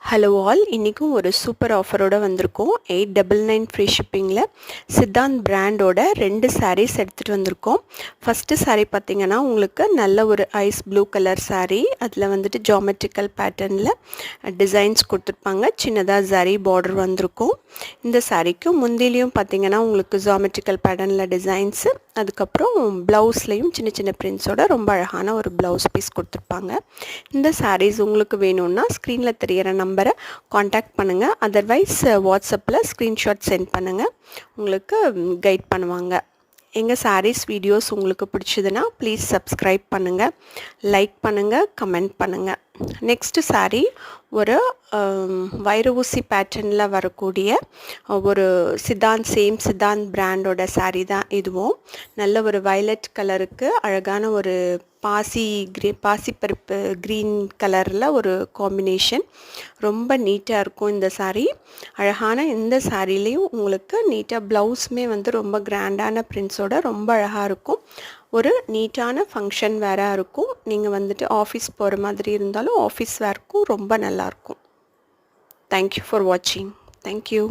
Hello all, இன்றைக்கும் ஒரு super ஆஃபரோடு வந்திருக்கோம். 899 ஃப்ரீ ஷிப்பிங்கில் சித்தாந்த் பிராண்டோட 2 சாரீஸ் எடுத்துகிட்டு வந்திருக்கோம். ஃபஸ்ட்டு சாரீ பார்த்திங்கன்னா உங்களுக்கு நல்ல ஒரு ஐஸ் ப்ளூ கலர் சாரீ. அதில் வந்துட்டு ஜாமெட்ரிக்கல் பேட்டர்னில் டிசைன்ஸ் கொடுத்துருப்பாங்க. சின்னதாக ஜரி பார்டர் வந்திருக்கும். இந்த சாரீக்கு முந்திலையும் பார்த்திங்கன்னா உங்களுக்கு ஜாமெட்ரிக்கல் பேட்டர்னில் டிசைன்ஸு, அதுக்கப்புறம் ப்ளவுஸ்லேயும் சின்ன சின்ன பிரிண்ட்ஸோட ரொம்ப அழகான ஒரு ப்ளவுஸ் பீஸ் கொடுத்துருப்பாங்க. இந்த சாரீஸ் உங்களுக்கு வேணும்னா ஸ்க்ரீனில் தெரிகிற நம்பரை காண்டாக்ட் பண்ணுங்கள். அதர்வைஸ் வாட்ஸ்அப்பில் ஸ்க்ரீன்ஷாட் சென்ட் பண்ணுங்கள், உங்களுக்கு கைட் பண்ணுவாங்க. எங்கள் சாரீஸ் வீடியோஸ் உங்களுக்கு பிடிச்சதுன்னா ப்ளீஸ் சப்ஸ்கிரைப் பண்ணுங்கள், லைக் பண்ணுங்கள், கமெண்ட் பண்ணுங்கள். நெக்ஸ்ட்டு சாரீ ஒரு வைர ஊசி பேட்டர்னில் வரக்கூடிய ஒரு சித்தாந்த் பிராண்டோட சாரீ தான் இதுவும். நல்ல ஒரு வயலட் கலருக்கு அழகான ஒரு பாசிப்பருப்பு க்ரீன் கலரில் ஒரு காம்பினேஷன். ரொம்ப நீட்டாக இருக்கும் இந்த சாரீ. அழகான இந்த சாரீலேயும் உங்களுக்கு நீட்டாக ப்ளவுஸுமே வந்து ரொம்ப கிராண்டான பிரிண்ட்ஸோட ரொம்ப அழகாக இருக்கும். ஒரு நீட்டான ஃபங்க்ஷன் வேராக இருக்கும். நீங்கள் வந்துட்டு ஆஃபீஸ் போகிற மாதிரி இருந்தாலும் ஆஃபீஸ் வேர்க்கும் ரொம்ப நல்லாயிருக்கும். தேங்க்யூ ஃபார் வாட்சிங். தேங்க்யூ.